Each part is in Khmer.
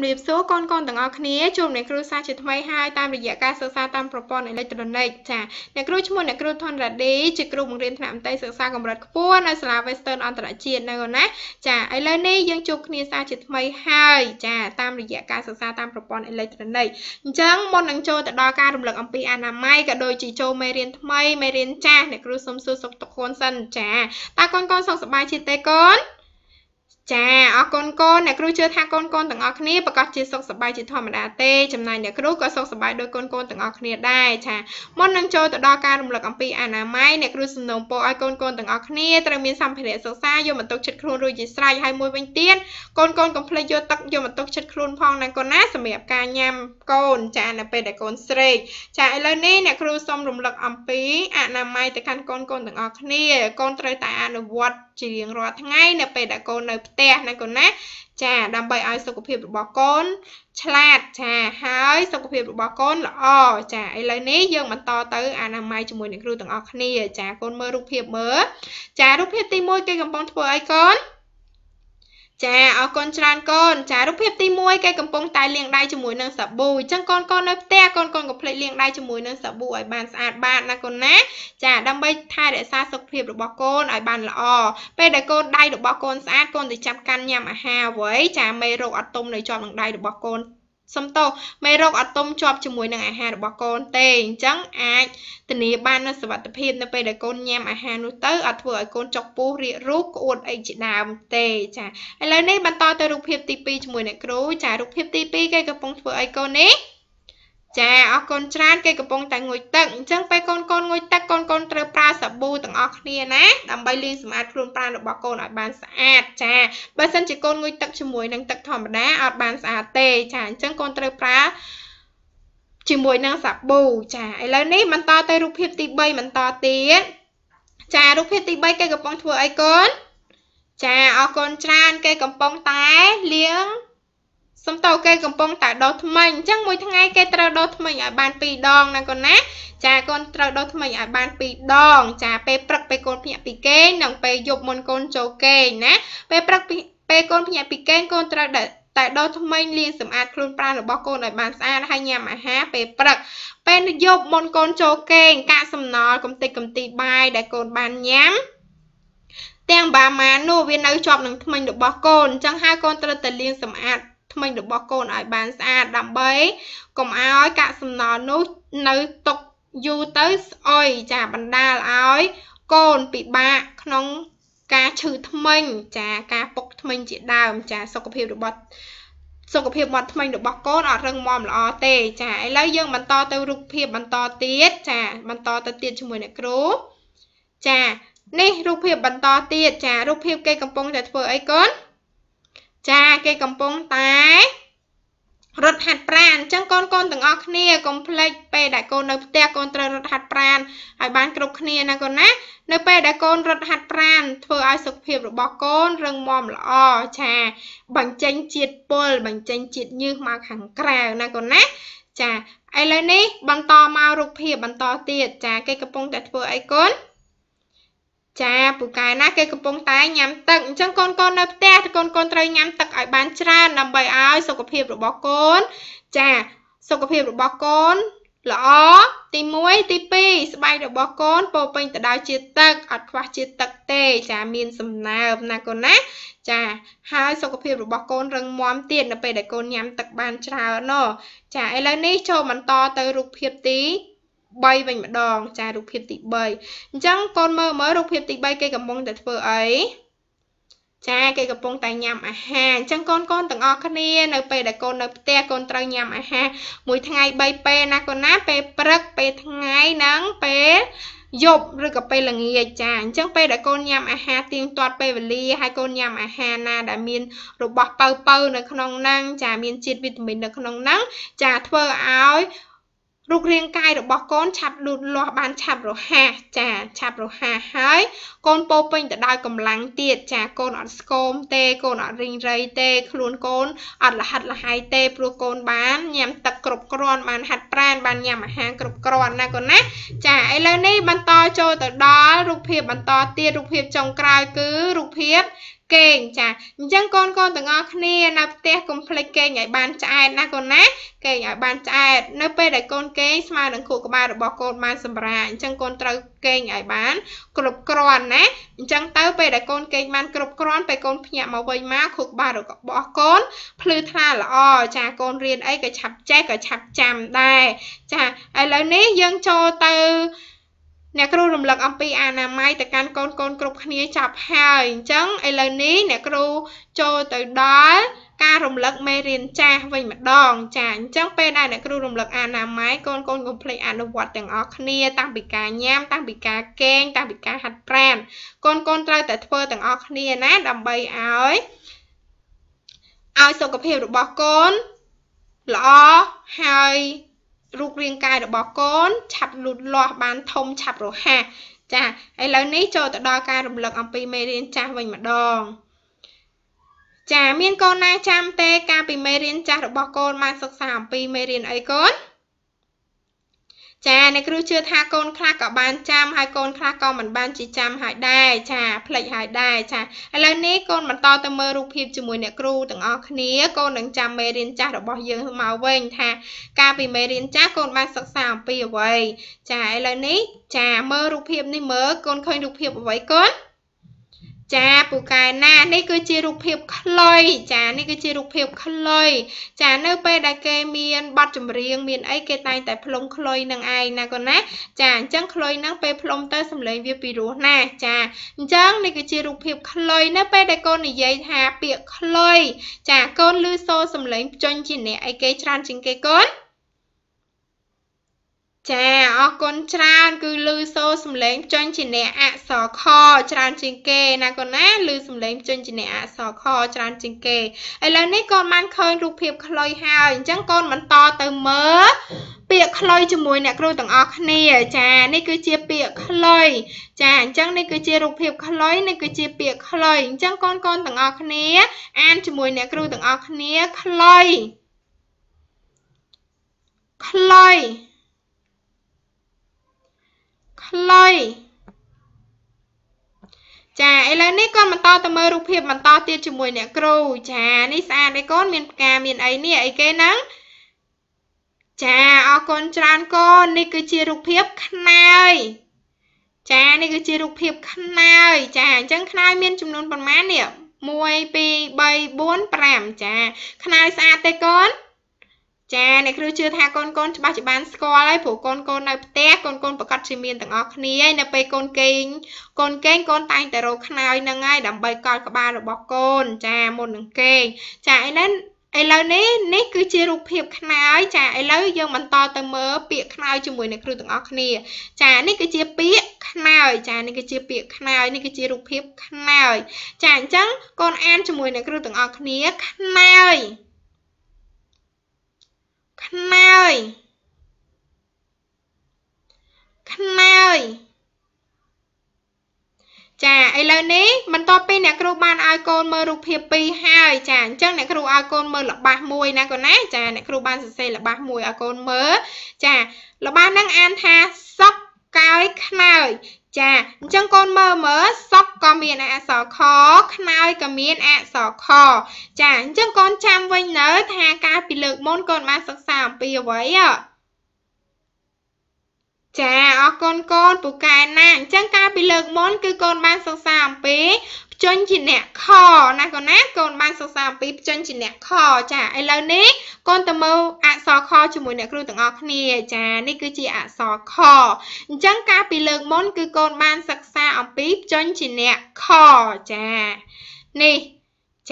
រៀបសួរកូនៗទាំងអស់គ្នាជួបអ្នកគ្រូសាស្ត្រជាថ្មីហើយតាមរយៈការសិក្សាតាមប្រព័ន្ធអេឡិចត្រូនិកចាអ្នកគ្រូឈ្មោះអ្នកគ្រូថនរ៉ាឌីជាគ្រូបង្រៀនថ្នាក់មន្ត្រីសិក្សាកម្រិតខ្ពស់នៅសាលា Western អន្តរជាតិនៅណាចាឥឡូវនេះយើងជួបគ្នាសាជាថ្មីហើយចាតាមរយៈការសិក្សាតាមប្រព័ន្ធអេឡិចត្រូនិកអញ្ចឹងមុននឹងចូលទៅដល់ការរំលឹកអំពីអនាម័យក៏ដូចជាចូលមេរៀនថ្មីមេរៀនចាស់អ្នកគ្រូសូមសួរសុខទុក្ខខ្លួនសិនចាតើកូនៗសុខសប្បាយជាទេកូនចាអរគុណកូនអ្នកគ្រូជឿថាកូនទាំងអស់គ្នាប្រកាសជាសុខសប្បាយជាធម្មតាទេចំណែកអ្នកគ្រូក៏សុខសប្បាយដោយកូនទាំងអស់គ្នាដែរចាមុននឹងចូលទៅដល់ការរំលឹកអំពីអនាម័យអ្នកគ្រូសំណូមពរឲ្យកូនទាំងអស់គ្នាត្រូវមានសម្ភារៈសិក្សាយកមកទុកចិត្តខ្លួនរួចជាស្រេចហើយមួយវិញទៀតកូនកុំភ្លេចយកទឹកយកមកទុកចិត្តខ្លួនផងណាកូនណាសម្រាប់ការញ៉ាំកូនចានៅពេលដែលកូនស្រេកចាឥឡូវនេះអ្នកគ្រូសូមរំលឹកអំពីអនាម័យទៅកាន់កូនទាំងអស់គ្នាកូនត្រូវតែអនុវត្តជារៀងរាល់ថ្ងៃនៅពេលដែលកូននៅផ្ទះណាកូនណាចាដើម្បីឲ្យសុខភាពរបស់កូនឆ្លាតចាហើយសុខភាពរបស់កូនល្អចាឥឡូវនេះយើងបន្តទៅអនាម័យជាមួយនឹងគ្រូទាំងអស់គ្នាចាកូនមើលរូបភាពមើលចារូបភាពទី1គេកំពុងធ្វើអីកូនចាអរគុណច្រើនកូនចារូបភាពទី1គេកំពុងតែលាងដៃជាមួយនឹងសាប៊ូអញ្ចឹងកូននៅផ្ទះកូនកុំភ្លេចលាងដៃជាមួយនឹងសាប៊ូឲ្យបានស្អាតបាតណាកូនណាចាដើម្បីថែរក្សាសុខភាពរបស់កូនឲ្យបានល្អពេលដែលកូនដៃរបស់កូនស្អាតកូនទៅចាប់កាន់ញ៉ាំអាហារអ្វីចាមេរោគអត់ទុំនៅជាប់នឹងដៃរបស់កូនសំទោសមេរោគអត់ទុំជាប់ជាមួយនឹងអាហាររបស់កូនទេអញ្ចឹងអាចធានាបាននូវសុវត្ថិភាពនៅពេលដែលកូនញ៉ាំអាហារនោះទៅអត់ធ្វើឲ្យកូនចុកពោះរាករូសក្អួតអីជាដើមទេចាឥឡូវនេះបន្តទៅរូបភាពទី2ជាមួយអ្នកគ្រូចារូបភាពទី2គេកំពុងធ្វើអីកូននេះចាអរគុណច្រើនគេកំពុងតែងូតទឹកអញ្ចឹងពេលកូនងូតទឹកកូនត្រូវប្រើសាប៊ូទាំងអស់គ្នាណាដើម្បីលាងសម្អាតខ្លួនប្រាណរបស់កូនឲ្យបានស្អាតចាបើសិនជាកូនងូតទឹកជាមួយនឹងទឹកធម្មតាអត់បានស្អាតទេចាអញ្ចឹងកូនត្រូវប្រើជាមួយនឹងសាប៊ូចាឥឡូវនេះបន្តទៅរូបភាពទី3បន្តទៀតចារូបភាពទី3គេកំពុងធ្វើអីកូនចាអរគុណច្រើនគេកំពុងតែលាងសំតោគេកំពុងតែដុសធ្មេញអញ្ចឹងមួយថ្ងៃគេត្រូវដុសធ្មេញឲ្យបាន2ដងណាកូនណាចាកូនត្រូវដុសធ្មេញឲ្យបាន2ដងចាពេលព្រឹកពេលកូនភ្ញាក់ពីគេងនិងពេលយប់មុនកូនចូលគេងណាពេលព្រឹកពេលកូនភ្ញាក់ពីគេងកូនត្រូវតែដុសធ្មេញលាងសម្អាតខ្លួនប្រាណរបស់កូនឲ្យបានស្អាតហើយញ៉ាំអាហារពេលព្រឹកពេលយប់មុនកូនចូលគេងកាកសំណល់កំតិចកំទីបាយដែលកូនបានញ៉ាំទាំងបាម៉ានោះវានៅជាប់នឹងធ្មេញរបស់កូនអញ្ចឹងហើយកូនត្រូវតែលាងសម្អាតធ្មេញរបស់កូនឲ្យបានស្អាតដើម្បីកុំឲ្យកាកសំណល់នោះនៅទុកយូរទៅស្អុយចាបណ្ដាលឲ្យកូនពិបាកក្នុងការឈឺធ្មេញចាការពុកធ្មេញជាដើមចាសុខភាពមាត់ធ្មេញរបស់កូនអត់រឹងមាំល្អទេចាឥឡូវយើងបន្តទៅរូបភាពបន្តទៀតចាបន្តទៅទៀតជាមួយអ្នកគ្រូចានេះរូបភាពបន្តទៀតចារូបភាពគេកំពុងតែធ្វើអីកូនចាគេកំពុងតែរត់ហាត់ប្រាណអញ្ចឹងកូនទាំងអស់គ្នាកុំភ្លេចពេលដែលកូននៅផ្ទះកូនត្រូវរត់ហាត់ប្រាណឲ្យបានគ្រប់គ្នាណាកូនណានៅពេលដែលកូនរត់ហាត់ប្រាណធ្វើឲ្យសុខភាពរបស់កូនរឹងមាំល្អចាបញ្ចេញជាតិពុលបញ្ចេញជាតិញើសមកខាងក្រៅណាកូនណាចាឥឡូវនេះបន្តមករូបភាពបន្តទៀតចាគេកំពុងតែធ្វើអីកូនចាពូកែណាគេកំពុងតែញ៉ាំទឹកអញ្ចឹងកូននៅផ្ទះកូនត្រូវញ៉ាំទឹកឲ្យបានច្រើនដើម្បីឲ្យសុខភាពរបស់កូនចាសុខភាពរបស់កូនល្អទី1ទី2ស្បែករបស់កូនពោពេញទៅដោយជាតិទឹកអត់ខ្វះជាតិទឹកទេចាមានសំណើមណាកូនណាចាហើយសុខភាពរបស់កូនរឹងមាំទៀតនៅពេលដែលកូនញ៉ាំទឹកបានច្រើនចាឥឡូវនេះចូលបន្តទៅរូបភាពទី3វិញម្ដងចារូបភាពទី3អញ្ចឹងកូនមើលរូបភាពទី3គេកំពុងតែធ្វើអីចាគេកំពុងតែញ៉ាំអាហារអញ្ចឹងកូនទាំងអស់គ្នានៅពេលដែលកូននៅផ្ទះកូនត្រូវញ៉ាំអាហារមួយថ្ងៃ3ពេលណាកូនណាពេលព្រឹកពេលថ្ងៃនិងពេលយប់ឬក៏ពេលល្ងាចចាអញ្ចឹងពេលដែលកូនញ៉ាំអាហារទៀងទាត់ពេលវេលាហើយកូនញ៉ាំអាហារណាដែលមានរបស់ប៉ៅនៅក្នុងហ្នឹងចាមានជាតិវីតាមីននៅក្នុងហ្នឹងចាធ្វើឲ្យរូបរាងកាយរបស់កូនឆាប់លូតលាស់បានឆាប់រហ័សចាឆាប់រហ័សហើយកូនពោពេញទៅដោយកម្លាំងទៀតចាកូនអត់ស្គមទេកូនអត់រីងរៃទេខ្លួនកូនអត់លះហាត់លះហើយទេព្រោះកូនបានញ៉ាំទឹកគ្រប់គ្រាន់បានហាត់ប្រាណបានញ៉ាំអាហារគ្រប់គ្រាន់ណាកូនណាចាឥឡូវនេះបន្តចូលទៅដល់រូបភាពបន្តទៀតរូបភាពចុងក្រោយគឺរូបភាព គេងចាអញ្ចឹងកូនទាំងអស់គ្នានៅផ្ទះកុំភ្លេចគេងឲ្យបានឆ្អែតណាកូនណាគេងឲ្យបានឆ្អែតនៅពេលដែលកូនគេងស្មើនឹងខួរក្បាលរបស់កូនបានសម្រាកអញ្ចឹងកូនត្រូវគេងឲ្យបានគ្រប់គ្រាន់ណាអញ្ចឹងទៅពេលដែលកូនគេងបានគ្រប់គ្រាន់ពេលកូនភ្ញាក់មកវិញមកខួរក្បាលរបស់កូនភ្លឺថ្លាល្អចាកូនរៀនអីក៏ឆាប់ចេះក៏ឆាប់ចាំដែរចាឥឡូវនេះយើងចូលទៅអ្នកគ្រូរំលឹកអំពីអនាម័យទៅកាន់កូនគ្រប់គ្នាចាប់ហើយអញ្ចឹងឥឡូវនេះអ្នកគ្រូចូលទៅដល់ការរំលឹកមេរៀនចាស់វិញម្ដងចាអញ្ចឹងពេលដែលអ្នកគ្រូរំលឹកអនាម័យកូនកុំភ្លេចអនុវត្តទាំងអស់គ្នាតាំងពីការញ៉ាំតាំងពីការគេងតាំងពីការហាត់ប្រាណកូនត្រូវតែធ្វើទាំងអស់គ្នាណាដើម្បីឲ្យសុខភាពរបស់កូនល្អហើយរូបរាងកាយរបស់កូនឆាប់លូតលាស់បានធំឆាប់រហ័សចាឥឡូវនេះចូលទៅដល់ការរំលឹកអំពីមេរៀនចាស់វិញម្ដងចាមានកូនណាចាំទេកាលពីមេរៀនចាស់របស់កូនបានសិក្សាអំពីមេរៀនអីកូនចាអ្នកគ្រូជឿថាកូនខ្លះក៏បានចាំហើយកូនខ្លះក៏មិនបានជាចាំហើយដែរចាភ្លេចហើយដែរចាឥឡូវនេះកូនបន្តទៅមើលរូបភាពជាមួយអ្នកគ្រូទាំងអស់គ្នាកូននឹងចាំមេរៀនចាស់របស់យើងមកវិញថាកាលពីមេរៀនចាស់កូនបានសិក្សាអំពីអ្វីចាឥឡូវនេះចាមើលរូបភាពនេះមើលកូនឃើញរូបភាពអ្វីកូនចាពូកែណានេះគឺជារូបភាពខ្លុយចានេះគឺជារូបភាពខ្លុយចានៅពេលដែលគេមានបទចម្រៀងមានអីគេតែងតែផ្លុំខ្លុយនឹងឯងណាកូនណាចាអញ្ចឹងខ្លុយហ្នឹងពេលផ្លុំទៅសំឡេងវាពីរោះណាចាអញ្ចឹងនេះគឺជារូបភាពខ្លុយនៅពេលដែលកូននិយាយថាពាក្យខ្លុយចាកូនឮសូរសំឡេងបញ្ចេញជាអ្នកអីគេច្រើនជាងគេកូនចាអរគុណច្រើនគឺឮសូរសំឡេងចេញជាអ្នកអក្សរខច្រើនជាងគេណាកូនណាឮសំឡេងចេញជាអ្នកអក្សរខច្រើនជាងគេឥឡូវនេះកូនបានឃើញរូបភាពខ្លុយហើយអញ្ចឹងកូនបន្តទៅមើលពាក្យខ្លុយជាមួយអ្នកគ្រូទាំងអស់គ្នាចានេះគឺជាពាក្យខ្លុយចាអញ្ចឹងនេះគឺជារូបភាពខ្លុយនេះគឺជាពាក្យខ្លុយអញ្ចឹងកូនទាំងអស់គ្នាអានជាមួយអ្នកគ្រូទាំងអស់គ្នាខ្លុយខ្លុយខ្លុយចាឥឡូវនេះកូនបន្តទៅមើលរូបភាពបន្តទៀតជាមួយអ្នកគ្រូចានេះស្អាតឯកូនមានផ្កាមានអីនេះអីគេហ្នឹងចាអរគុណច្រើនកូននេះគឺជារូបភាពខ្នើយចានេះគឺជារូបភាពខ្នើយចាអញ្ចឹងខ្នើយមានចំនួនប៉ុន្មាននេះ1 2 3 4 5ចាខ្នើយស្អាតទេកូនចាអ្នកគ្រូជឿថាកូនច្បាស់ជាបានស្គាល់ហើយព្រោះកូននៅផ្ទះកូនប្រកាសជាមានទាំងអស់គ្នានៅពេលកូនគេងកូនតែងតែរកខ្នើយនឹងហើយដើម្បីកល់ក្បាលរបស់កូនចាមុននឹងគេងចាឥឡូវនេះគឺជារូបភាពខ្នើយចាឥឡូវយើងបន្តទៅមើលពាក្យខ្នើយជាមួយអ្នកគ្រូទាំងអស់គ្នាចានេះគឺជាពាក្យខ្នើយចានេះគឺជាពាក្យខ្នើយនេះគឺជារូបភាពខ្នើយចាអញ្ចឹងកូនអានជាមួយអ្នកគ្រូទាំងអស់គ្នាខ្នើយខ្នើយខ្នើយចាឥឡូវនេះបន្ទាប់ពីអ្នកគ្រូបានឲ្យកូនមើលរូបភាព2ហើយចាអញ្ចឹងអ្នកគ្រូឲ្យកូនមើលល្បះមួយណាកូនណាចាអ្នកគ្រូបានសរសេរល្បះមួយឲ្យកូនមើលចាល្បះហ្នឹងអានថាសុកកើយខ្នើយចាអញ្ចឹងកូនមើលសុកក៏មានអក្សរខខ្នើយក៏មានអក្សរខចាអញ្ចឹងកូនចាំវិញនៅថាកាលពីលើកមុនកូនបានសិក្សាអំពីអ្វីចាអរគុណកូនពូកែណាអញ្ចឹងកាលពីលើកមុនគឺកូនបានសិក្សាអំពីភ្ជញ្ជាអ្នកខណាកូនណាកូនបានសិក្សាអំពីភ្ជញ្ជាអ្នកខចាឥឡូវនេះកូនទៅមើលអក្សរខជាមួយអ្នកគ្រូទាំងអស់គ្នាចានេះគឺជាអក្សរខអញ្ចឹងកាលពីលើកមុនគឺកូនបានសិក្សាអំពីភ្ជញ្ជាអ្នកខចានេះ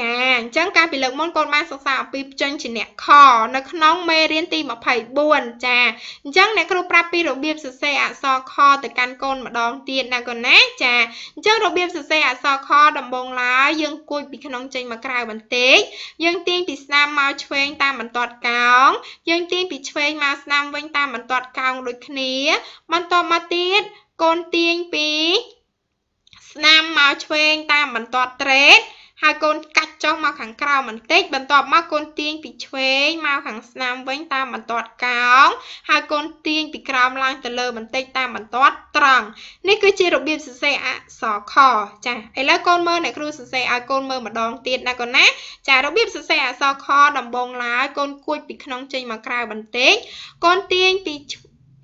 ចាអញ្ចឹងកាលពីលើកមុនកូនបានសិក្សាអំពីភ្ជញ្ជាអ្នកខនៅក្នុងមេរៀនទី24ចាអញ្ចឹងអ្នកគ្រូប្រាប់ពីរបៀបសរសេរអក្សរខទៅកាន់កូនម្ដងទៀតណាកូនណាចាអញ្ចឹងរបៀបសរសេរអក្សរខដំបូងឡើយយើងគួចពីក្នុងចេញមកក្រៅបន្តិចយើងទាញពីស្នាមមកឆ្វេងតាមបន្ទាត់កោងយើងទាញពីឆ្វេងមកស្នាមវិញតាមបន្ទាត់កោងដូចគ្នាបន្តមកទៀតកូនទាញពីស្នាមមកឆ្វេងតាមបន្ទាត់ត្រេត ហើយកូនកាច់ចុះមកខាងក្រៅបន្តិចបន្ទាប់មកកូនទាញពីឆ្វេងមកខាងស្នាមវិញតាមបន្ទាត់កោងហើយកូនទាញពីក្រោមឡើងទៅលើបន្តិចតាមបន្ទាត់ត្រង់នេះគឺជារបៀបសរសេរអក្សរខចាឥឡូវកូនមើលអ្នកគ្រូសរសេរឲ្យកូនមើលម្ដងទៀតណាកូនណាចារបៀបសរសេរអក្សរខដំបូងឡើយកូនគួចពីក្នុងចេញមកក្រៅបន្តិចកូនទាញ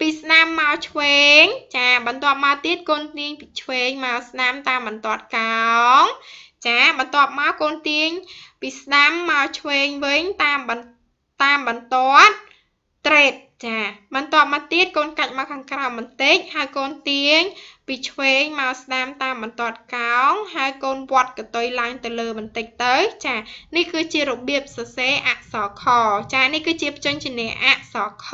ពីស្នាមមកឆ្វេងចាបន្ទាប់មកទៀតកូនទាញពីឆ្វេងមកស្នាមតាមបន្ទាត់កោងចាបន្ទាប់មកកូនទាញពីស្នាមមកឆ្វេងវិញតាមបន្ទាត់ត្រេតចាបន្ទាប់មកទៀតកូនកាច់មកខាងក្រៅបន្តិចហើយកូនទាញពីឆ្វេងមកស្នាមតាមបន្ទាត់កោងហើយកូនវត្តកតុយឡើងទៅលើបន្តិចទៅចានេះគឺជារបៀបសរសេរអក្សរខចានេះគឺជាព្យញ្ជនៈអក្សរខ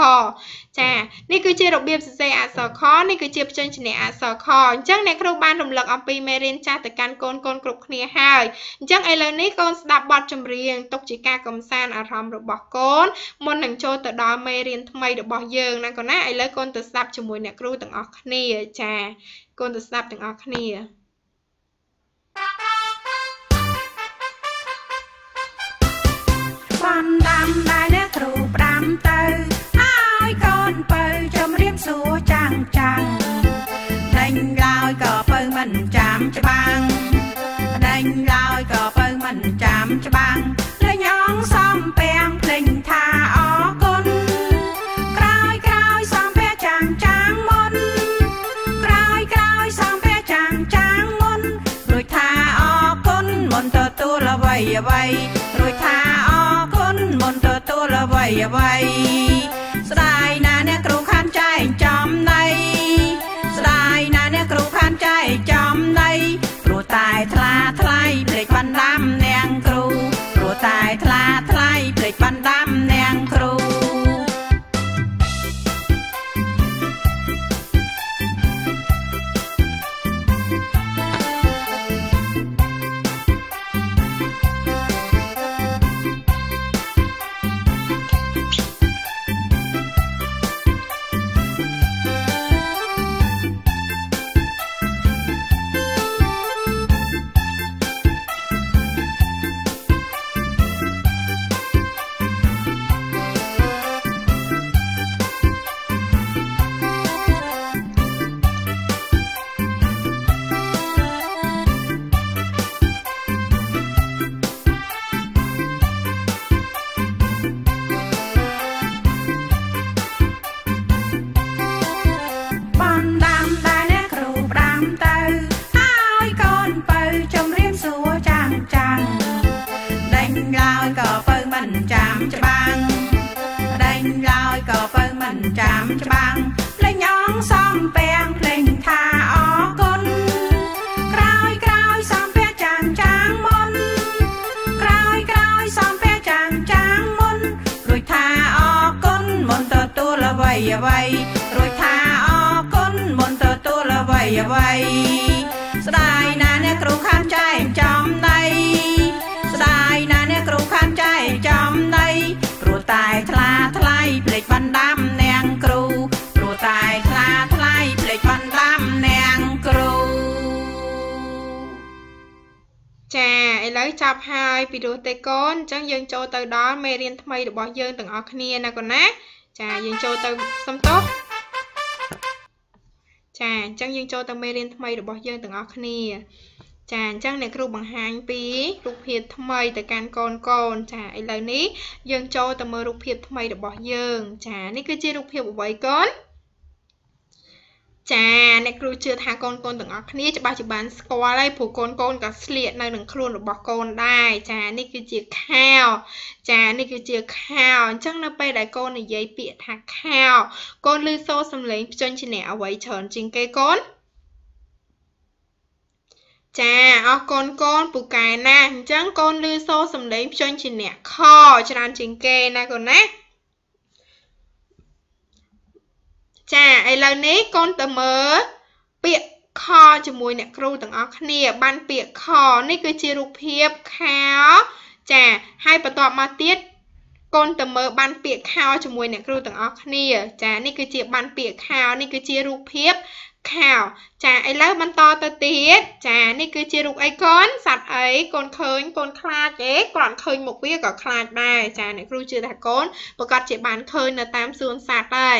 ចានេះគឺជារបៀបសរសេរអក្សរខនេះគឺជាព្យញ្ជនៈអក្សរខអញ្ចឹងអ្នកគ្រូបានរំលឹកអំពីមេរៀនចាស់ទៅកាន់កូនគ្រប់គ្នាហើយអញ្ចឹងឥឡូវនេះកូនស្ដាប់បទចម្រៀងទុកជាការកំសាន្តអារម្មណ៍របស់កូនមុននឹងចូលទៅដល់មេរៀនថ្មីរបស់យើងណាកូនណាឥឡូវកូនទៅស្ដាប់ជាមួយអ្នកគ្រូទាំងអស់គ្នាចាកូនទៅស្ដាប់ទាំងអស់គ្នាបានដាំដែរអ្នកគ្រូផ្ដាំទៅហើយកូនបើជំរាបសួរចាំងដេញឡើយក៏បើមិនចាំច្បាំងដេញឡើយក៏បើមិនចាំច្បាំងលេងអងសំពាំងភ្លេងថាអរគុណក្រោយសំពាំងចាំងមុនក្រោយសំពាំងចាំងមុនរួចថាអរគុណមុនទទួលអ្វីរួចថាអរគុណមុនទទួលអ្វីស្ដាយណាអ្នកគ្រូខានចែកចំណៃស្ដាយណាអ្នកគ្រូខានចែកចំណៃព្រោះតែថ្លាថ្លៃភ្លេចបណ្ដាំនាងគ្រូព្រោះតែថ្លាថ្លៃភ្លេចបណ្ដាំនាងគ្រូច្បាំងលេងអងសំពាំងភ្លេងថាអរគុណក្រោយសំពាំងចាំងមុនក្រោយសំពាំងចាំងមុនរួចថាអរគុណមុនទទួលអ្វីរួចថាអរគុណមុនទទួលអ្វីស្ដាយណាអ្នកគ្រូខានចែកចំណៃស្ដាយណាអ្នកគ្រូខានចែកចំណៃព្រោះតែថ្លាថ្លៃភ្លេចបណ្ដាំនាងគ្រូព្រោះតែថ្លាថ្លៃភ្លេចបណ្ដាំនាងគ្រូចាឥឡូវចាប់ហើយពីរោះទេកូនអញ្ចឹងយើងចូលទៅដល់មេរៀនថ្មីរបស់យើងទាំងអស់គ្នាណាកូនណាចាយើងចូលទៅសំទោសចាអញ្ចឹងយើងចូលទៅមេរៀនថ្មីរបស់យើងទាំងអស់គ្នាចាអញ្ចឹងអ្នកគ្រូបង្ហាញពីរូបភាពថ្មីទៅកាន់កូនចាឥឡូវនេះយើងចូលទៅមើលរូបភាពថ្មីរបស់យើងចានេះគឺជារូបភាពអ្វីកូនចាអ្នកគ្រូជឿថាកូនទាំងអស់គ្នាច្បាស់ជាបានស្គាល់ហើយព្រោះកូនក៏ស្លៀកនៅនឹងខ្លួនរបស់កូនដែរចានេះគឺជាខោចានេះគឺជាខោអញ្ចឹងនៅពេលដែលកូននិយាយពាក្យថាខោកូនឮសូរសំឡេងព្យញ្ជនៈអ្វីច្រើនជាងគេកូនចាអរគុណកូនពូកែណាស់អញ្ចឹងកូនឮសូរសំឡេងព្យញ្ជនៈខច្រើនជាងគេណាកូនណាចាឥឡូវនេះកូនទៅមើលពាក្យខជាមួយអ្នកគ្រូទាំងអស់គ្នាបានពាក្យខនេះគឺជារូបភាពខោចាហើយបន្ទាប់មកទៀត កូនតើមើលបានពាក្យខោជាមួយអ្នកគ្រូទាំងអស់គ្នាចានេះគឺជាបានពាក្យខោនេះគឺជារូបភាពខោចាឥឡូវបន្តទៅទៀតចានេះគឺជារូបអីកូនសត្វអីកូនឃើញកូនខ្លាចទេគាត់ឃើញមុខវាក៏ខ្លាចដែរចាអ្នកគ្រូជឿថាកូនប្រកាសជាបានឃើញនៅតាមសួនសត្វដែរ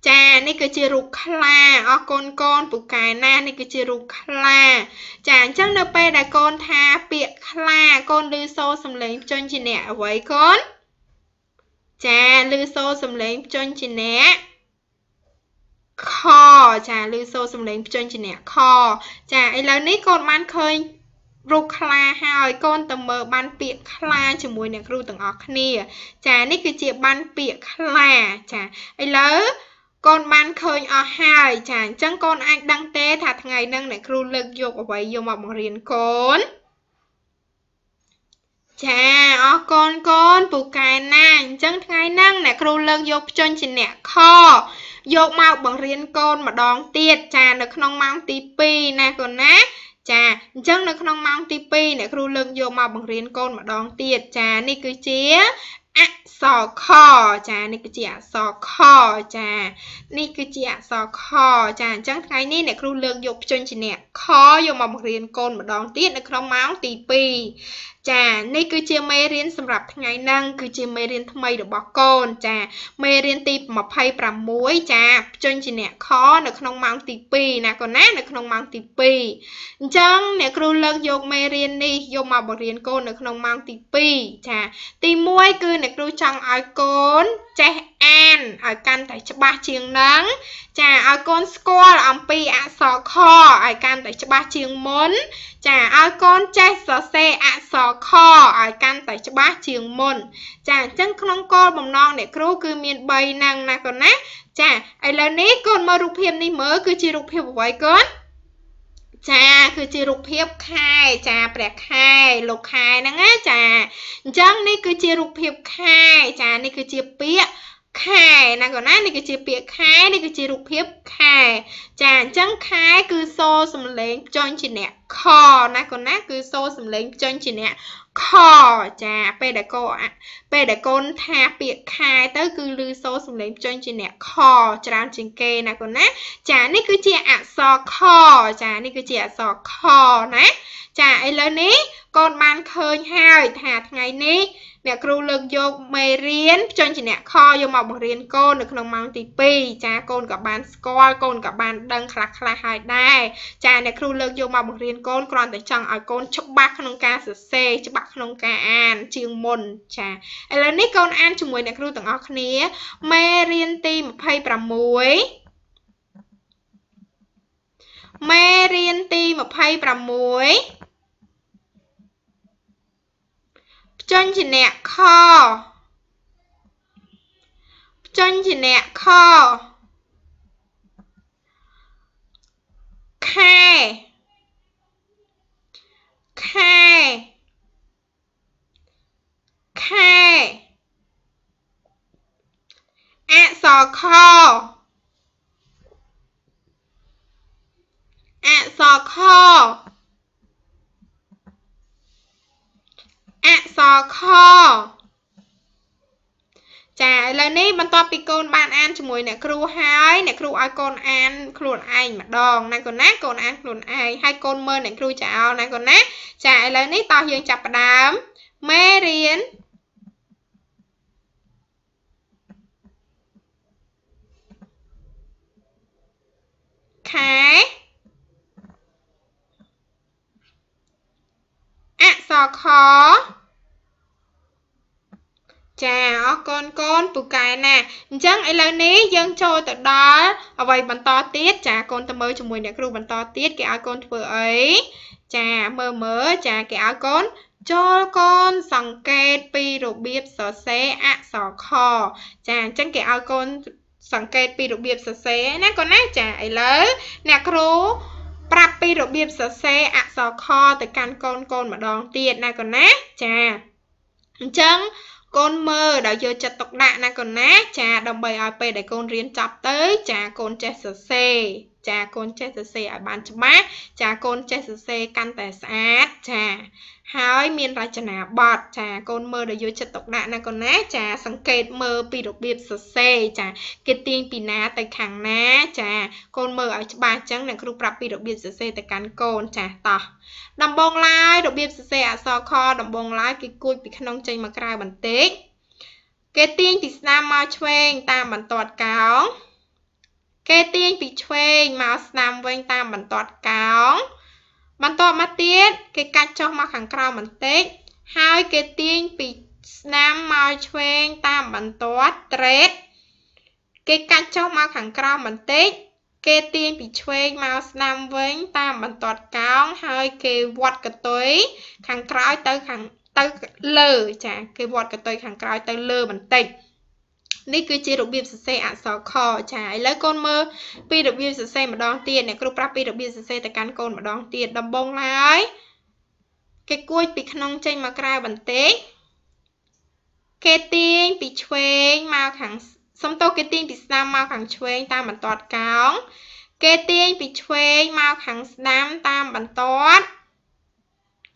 ចានេះគឺជារូបខ្លាអរគុណកូនពូកែណានេះគឺជារូបខ្លាចាអញ្ចឹងនៅពេលដែលកូនថាពាក្យខ្លាកូនឮសូរសំឡេងបញ្ចេញជាអ្នកអ្វីកូនចាឮសូរសំឡេងបញ្ចេញជាអ្នកខចាឮសូរសំឡេងបញ្ចេញជាអ្នកខចាឥឡូវនេះកូនបានឃើញរូបខ្លាហើយកូនតើមើលបានពាក្យខ្លាជាមួយអ្នកគ្រូទាំងអស់គ្នាចានេះគឺជាបានពាក្យខ្លាចាឥឡូវកូនបានឃើញអស់ហើយចាអញ្ចឹងកូនអាចដឹងទេថាថ្ងៃហ្នឹងអ្នកគ្រូលើកយកអ្វីយកមកបង្រៀនកូនចាអរគុណកូនពូកែណាអញ្ចឹងថ្ងៃហ្នឹងអ្នកគ្រូលើកយកបញ្ចេញជាអ្នកខយកមកបង្រៀនកូនម្ដងទៀតចានៅក្នុងម៉ោងទី2ណាកូនណាចាអញ្ចឹងនៅក្នុងម៉ោងទី2អ្នកគ្រូលើកយកមកបង្រៀនកូនម្ដងទៀតចានេះគឺជាអក្សរខចានេះគឺជាអក្សរខចានេះគឺជាអក្សរខចាអញ្ចឹងថ្ងៃនេះអ្នកគ្រូលើកយកបញ្ចេញជាអ្នកខយកមកបង្រៀនកូនម្ដងទៀតនៅក្នុងម៉ោងទី2ចានេះគឺជាមេរៀនសម្រាប់ថ្ងៃហ្នឹងគឺជាមេរៀនថ្មីរបស់កូនចាមេរៀនទី26ចាបញ្ចេញជាអ្នកខនៅក្នុងម៉ោងទី2ណាកូនណានៅក្នុងម៉ោងទី2អញ្ចឹងអ្នកគ្រូលើកយកមេរៀននេះយកមកបង្រៀនកូននៅក្នុងម៉ោងទី2ចាទី1គឺអ្នកគ្រូចង់ឲ្យកូនចេះអានឲ្យកាន់តែច្បាស់ជាងហ្នឹងចាឲ្យកូនស្គាល់អំពីអក្សរខឲ្យកាន់តែច្បាស់ជាងមុនចាឲ្យកូនចេះសរសេរអក្សរខឲ្យកាន់តែច្បាស់ជាងមុនចាអញ្ចឹងក្នុងគោលបំណងអ្នកគ្រូគឺមាន3ហ្នឹងណាកូនណាចាឥឡូវនេះកូនមើលរូបភាពនេះមើលគឺជារូបភាពអ្វីកូនចាគឺជារូបភាពខែចាព្រះខែលោកខែហ្នឹងណាចាអញ្ចឹងនេះគឺជារូបភាពខែចានេះគឺជាពាក្យខែណាកូនណានេះគឺជាពាក្យខែនេះគឺជារូបភាពខែចាអញ្ចឹងខែគឺសូរសំឡេងបញ្ចេញជាអ្នកខណាកូនណាគឺសូរសំឡេងបញ្ចេញជាអ្នកខចាពេលដែលកូនថាពាក្យខែទៅគឺឮសូរសំឡេងបញ្ចេញជាអ្នកខច្រើនជាងគេណាកូនណាចានេះគឺជាអក្សរខចានេះគឺជាអក្សរខណាចាឥឡូវនេះកូនបានឃើញហើយថាថ្ងៃនេះអ្នកគ្រូលើកយកមេរៀនបញ្ចេញជាអ្នកខយកមកបង្រៀនកូននៅក្នុងម៉ោងទី2ចាកូនក៏បានស្គាល់កូនក៏បានដឹងខ្លះៗហើយដែរចាអ្នកគ្រូលើកយកមកបង្រៀនកូនគ្រាន់តែចង់ឲ្យកូនច្បាស់ក្នុងការសរសេរច្បាស់ក្នុងការអានជាងមុនចាឥឡូវនេះកូនអានជាមួយអ្នកគ្រូទាំងអស់គ្នាមេរៀនទី26មេរៀនទី26បញ្ចេញជាអ្នកខបញ្ចេញជាអ្នកខខែខែខែអក្សរខអក្សរខអក្សរខចាឥឡូវនេះបន្ទាប់ពីកូនបានអានជាមួយអ្នកគ្រូហើយអ្នកគ្រូឲ្យកូនអានខ្លួនឯងម្ដងណាកូនណាកូនអានខ្លួនឯងហើយកូនមើលអ្នកគ្រូចោលណាកូនណាចាឥឡូវនេះតោះយើងចាប់ផ្ដើមមេរៀនខែអក្សរខចាអរគុណកូនពូកែណាអញ្ចឹងឥឡូវនេះយើងចូលទៅដល់អ្វីបន្តទៀតចាកូនទៅមើលជាមួយអ្នកគ្រូបន្តទៀតគេឲ្យកូនធ្វើអីចាមើលចាគេឲ្យកូនចូលកូនសង្កេតពីរបៀបសរសេរអក្សរខចាអញ្ចឹងគេឲ្យកូនសង្កេតពីរបៀបសរសេរណាកូនណាចាឥឡូវអ្នកគ្រូប្រាប់ពីរបៀបសរសេរអក្សរខទៅកាន់កូនម្ដងទៀតណាកូនណាចាអញ្ចឹងកូនមើលដល់យកចិត្តទុកដាក់ណាកូនណាចាដើម្បីឲ្យពេលដែលកូនរៀនចប់ទៅចាកូនចេះសរសេរ ចាកូនចេះសរសេរឲ្យបានច្បាស់ចាកូនចេះសរសេរកាន់តែស្អាតចាហើយមានរចនាបថចាកូនមើលដោយយកចិត្តទុកដាក់ណាកូនណាចាសង្កេតមើលពីរបៀបសរសេរចាគេទាញពីណាទៅខាងណាចាកូនមើលឲ្យច្បាស់អញ្ចឹងអ្នកគ្រូប្រាប់ពីរបៀបសរសេរទៅកាន់កូនចាតោះដំបូងឡើយរបៀបសរសេរអក្សរខដំបូងឡើយគេគួចពីក្នុងចេញមកក្រៅបន្តិចគេទាញពីស្ដាំមកឆ្វេងតាមបន្ទាត់កោងគេទាញពីឆ្វេងមកស្ដាំវិញតាមបន្ទាត់កោងបន្ទាប់មកទៀតគេកាច់ចុះមកខាងក្រោមបន្តិចហើយគេទាញពីស្ដាំមកឆ្វេងតាមបន្ទាត់ត្រេតគេកាច់ចុះមកខាងក្រោមបន្តិចគេទាញពីឆ្វេងមកស្ដាំវិញតាមបន្ទាត់កោងហើយគេវត្តកតុយខាងក្រោយទៅលើចាគេវត្តកតុយខាងក្រោយទៅលើបន្តិចនេះគឺជារបៀបសរសេរអក្សរខចាឥឡូវកូនមើលពីរបៀបសរសេរម្ដងទៀតអ្នកគ្រូប្រាប់ពីរបៀបសរសេរទៅកាន់កូនម្ដងទៀតដំបូងឡើយគេគួចពីក្នុងចេញមកក្រៅបន្តិចគេទាញពីឆ្វេងមកខាងសំទោសគេទាញពីស្ដាំមកខាងឆ្វេងតាមបន្ទាត់កោងគេទាញពីឆ្វេងមកខាងស្ដាំតាមបន្ទាត់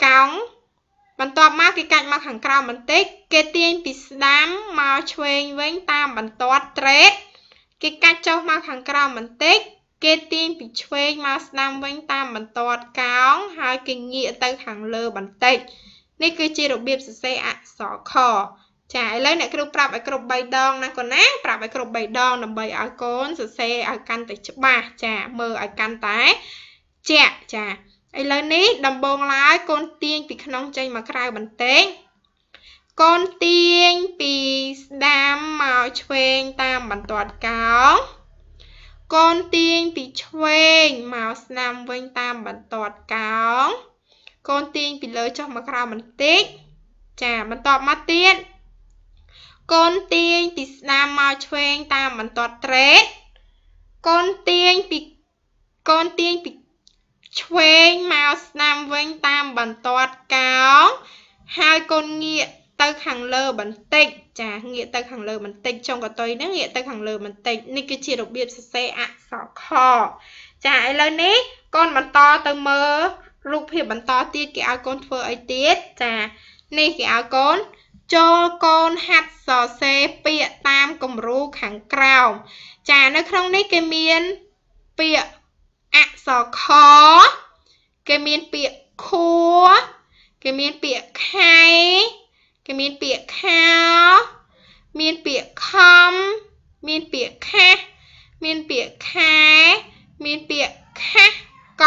កោងបន្ទាប់មកគេកាច់មកខាងក្រោមបន្តិចគេទាញពីស្ដាំមកឆ្វេងវិញតាមបន្ទាត់ត្រេតគេកាច់ចុះមកខាងក្រោមបន្តិចគេទាញពីឆ្វេងមកស្ដាំវិញតាមបន្ទាត់កោងហើយគេងាកទៅខាងលើបន្តិចនេះគឺជារបៀបសរសេរអក្សរខចាឥឡូវអ្នកគ្រូប្រាប់ឲ្យគ្រប់3ដងណាកូនណាប្រាប់ឲ្យគ្រប់3ដងដើម្បីឲ្យកូនសរសេរឲ្យកាន់តែច្បាស់ចាមើលឲ្យកាន់តែជាក់ចាឥឡូវនេះដំបូងឡើយកូនទាញពីក្នុងចេញមកក្រៅបន្តិចកូនទាញពីស្ដាំមកឆ្វេងតាមបន្ទាត់កោងកូនទាញពីឆ្វេងមកស្ដាំវិញតាមបន្ទាត់កោងកូនទាញពីលើចុះមកក្រោមបន្តិចចាបន្ទាប់មកទៀតកូនទាញពីស្ដាំមកឆ្វេងតាមបន្ទាត់ត្រេតកូនទាញពីឆ្វេងមកស្ដាំវិញតាមបន្ទាត់កោងហើយកូនងាកទៅខាងលើបន្តិចចាងាកទៅខាងលើបន្តិចចុងកតុយហ្នឹងងាកទៅខាងលើបន្តិចនេះគឺជារបៀបសរសេរអក្សរខចាឥឡូវនេះកូនបន្តទៅមើលរូបភាពបន្តទៀតគេឲ្យកូនធ្វើអីទៀតចានេះគេឲ្យកូនចូលកូនហាត់សរសេរពាក្យតាមគំរូខាងក្រោមចានៅក្នុងនេះគេមានពាក្យអក្សរខគេមានពាក្យខួគេមានពាក្យខៃគេមានពាក្យខោមានពាក្យខំមានពាក្យខាស់មានពាក្យខែមានពាក្យខាស់ក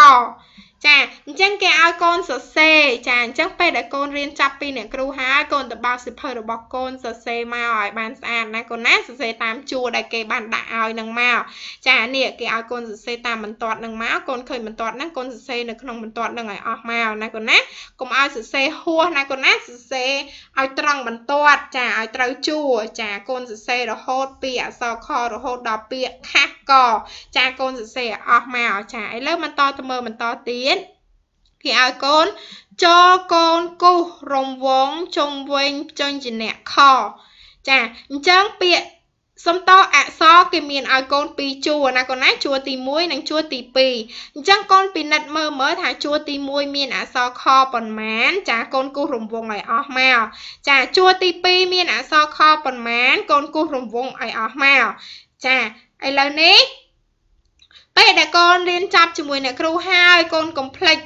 ចាអញ្ចឹងគេឲ្យកូនសរសេរចាអញ្ចឹងពេលដែលកូនរៀនចាប់ពីអ្នកគ្រូហើយកូនទៅបើកសៀវភៅរបស់កូនសរសេរមកឲ្យបានស្អាតណាកូនណាសរសេរតាមជួរដែលគេបានដាក់ឲ្យនឹងមកចានេះគេឲ្យកូនសរសេរតាមបន្ទាត់នឹងមកកូនឃើញបន្ទាត់ហ្នឹងកូនសរសេរនៅក្នុងបន្ទាត់នឹងឲ្យអស់មកណាកូនណាកុំឲ្យសរសេរហួសណាកូនណាសរសេរឲ្យត្រង់បន្ទាត់ចាឲ្យត្រូវជួរចាកូនសរសេររហូតពីអក្សរខរហូតដល់ពាក្យខាស់កចាកូនសរសេរឲ្យអស់មកចាឥឡូវបន្តទៅមើលបន្តទៀតគេឲ្យកូនចូលកូនគូសរង្វង់ជុំវិញចុញជាអ្នកខចាអញ្ចឹងពាក្យសំតអក្សរគេមានឲ្យកូន2ជួរណាកូនណាជួរទី1និងជួរទី2អញ្ចឹងកូនពិនិត្យមើលថាជួរទី1មានអក្សរខប៉ុន្មានចាកូនគូសរង្វង់ឲ្យអស់មកចាជួរទី2មានអក្សរខប៉ុន្មានកូនគូសរង្វង់ឲ្យអស់មកចាឥឡូវនេះពេលដែលកូនរៀនចាប់ជាមួយអ្នកគ្រូហើយកូនកុំភ្លេច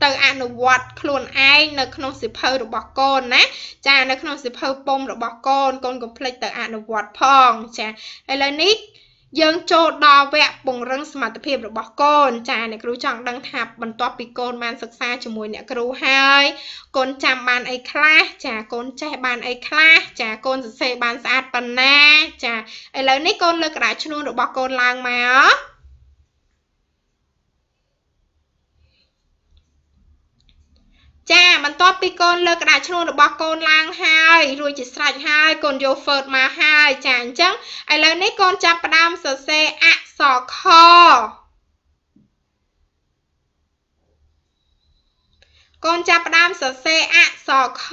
ទៅអនុវត្តខ្លួនឯងនៅក្នុងសៀវភៅរបស់កូនណាចានៅក្នុងសៀវភៅពុម្ពរបស់កូនកូនកុំភ្លេចទៅអនុវត្តផងចាឥឡូវនេះយើងចូលដល់វគ្គពង្រឹងសមត្ថភាពរបស់កូនចាអ្នកគ្រូចង់ដឹងថាបន្ទាប់ពីកូនបានសិក្សាជាមួយអ្នកគ្រូហើយកូនចាំបានអីខ្លះចាកូនចេះបានអីខ្លះចាកូនសរសេរបានស្អាតប៉ុណ្ណាចាឥឡូវនេះកូនលើកក្តារឈ្នួលរបស់កូនឡើងមកចាបន្ទាប់ពីកូនលើកក្តារឈ្នួលរបស់កូនឡើងហើយរួចជាស្រេចហើយកូនយក Word មកហើយចាអញ្ចឹងឥឡូវនេះកូនចាប់ផ្ដើមសរសេរអក្សរខកូនចាប់ផ្ដើមសរសេរអក្សរខ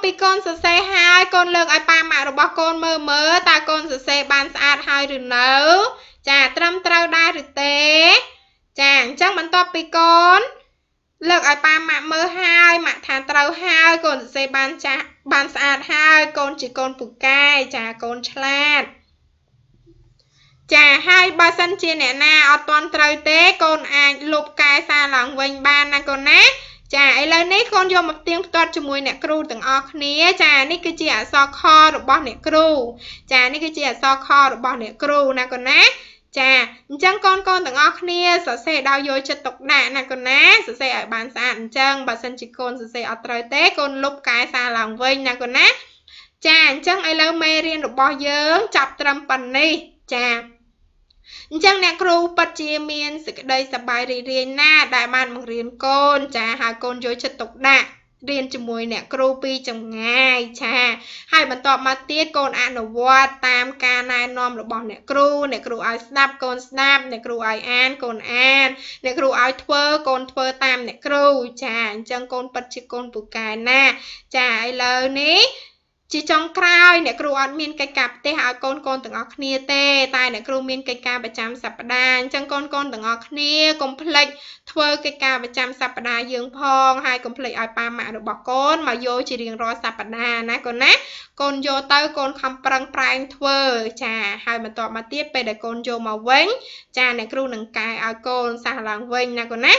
ពីកូនសរសេរហើយកូនលើកឲ្យប៉ាម៉ាក់របស់កូនមើលតើកូនសរសេរបានស្អាតហើយឬនៅចាត្រឹមត្រូវដែរឬទេចាអញ្ចឹងបន្ទាប់ពីកូនលើកឲ្យប៉ាម៉ាក់មើលហើយម៉ាក់ថាត្រូវហើយកូនសរសេរបានស្អាតហើយកូនជាកូនពូកែចាកូនឆ្លាតចាហើយបើសិនជាអ្នកណាអត់ទាន់ត្រូវទេកូនអាចលុបកែសារឡើងវិញបានណាកូនណាចាឥឡូវនេះកូនយកមកផ្ទៀងផ្ទាត់ជាមួយអ្នកគ្រូទាំងអស់គ្នាចានេះគឺជាអក្សរខរបស់អ្នកគ្រូចានេះគឺជាអក្សរខរបស់អ្នកគ្រូណាកូនណាចាអញ្ចឹងកូនទាំងអស់គ្នាសរសេរដោយយកចិត្តទុកដាក់ណាកូនណាសរសេរឲ្យបានស្អាតអញ្ចឹងបើសិនជាកូនសរសេរអត់ត្រូវទេកូនលុបកែសារឡើងវិញណាកូនណាចាអញ្ចឹងឥឡូវមេរៀនរបស់យើងចាប់ត្រឹមប៉ុណ្នេះចាអញ្ចឹងអ្នកគ្រូពិតជាមានសេចក្តីសប្បាយរីករាយណាស់ដែលបានបង្រៀនកូនចាហើយកូនយកចិត្តទុកដាក់រៀនជាមួយអ្នកគ្រូពីចម្ងាយចាហើយបន្ទាប់មកទៀតកូនអនុវត្តតាមការណែនាំរបស់អ្នកគ្រូឲ្យស្ដាប់កូនស្ដាប់អ្នកគ្រូឲ្យអានកូនអានអ្នកគ្រូឲ្យធ្វើកូនធ្វើតាមអ្នកគ្រូចាអញ្ចឹងកូនពិតជាកូនពូកែណាស់ចាឥឡូវនេះជាចុងក្រោយអ្នកគ្រូអត់មានកិច្ចការផ្ទះឲ្យកូនទាំងអស់គ្នាទេតែអ្នកគ្រូមានកិច្ចការប្រចាំសប្តាហ៍អញ្ចឹងកូនទាំងអស់គ្នាកុំភ្លេចធ្វើកិច្ចការប្រចាំសប្តាហ៍យើងផងហើយកុំភ្លេចឲ្យប៉ាម៉ាក់របស់កូនមកយកជារៀងរាល់សប្តាហ៍ណាកូនណាកូនយកទៅកូនខំប្រឹងប្រែងធ្វើចាហើយបន្ទាប់មកទៀតពេលដែលកូនយកមកវិញចាអ្នកគ្រូនឹងកែឲ្យកូនសះឡើងវិញណាកូនណា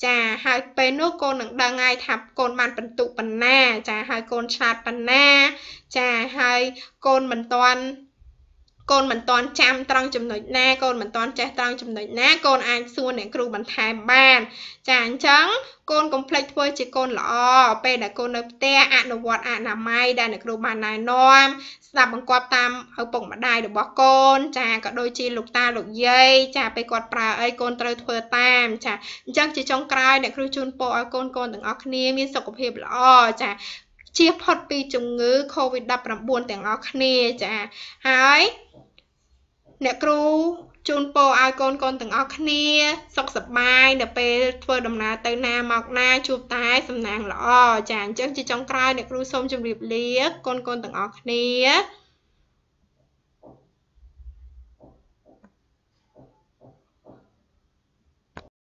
ចាហើយពេលនោះកូននឹងដឹងហើយថាកូនបានបន្ទុកប៉ុណ្ណាចាហើយកូនឆ្លាតប៉ុណ្ណាចាហើយកូនមិនទាន់ចាំត្រង់ចំណុចណាកូនមិនទាន់ចេះត្រង់ចំណុចណាកូនអាចសួរអ្នកគ្រូបន្ថែមបានចាអញ្ចឹងកូនកុំភ្លេចធ្វើជាកូនល្អពេលដែលកូននៅផ្ទះអនុវត្តអនាម័យដែលអ្នកគ្រូបានណែនាំស្ដាប់បង្គាប់តាមឪពុកម្ដាយរបស់កូនចាក៏ដូចជាលោកតាលោកយាយចាពេលគាត់ប្រើអីកូនត្រូវធ្វើតាមចាអញ្ចឹងជាចុងក្រោយអ្នកគ្រូជូនពរឲ្យកូនទាំងអស់គ្នាមានសុខភាពល្អចាជៀសផុតពីជំងឺ COVID-19 ទាំងអស់គ្នាចាហើយអ្នកគ្រូជូនពរឲ្យកូនទាំងអស់គ្នាសុខសប្បាយនៅពេលធ្វើដំណើរទៅណាមកណាជួបតែសំណាងល្អចាអញ្ចឹងជាចុងក្រោយអ្នកគ្រូសូមជម្រាបលាកូនទាំងអស់គ្នា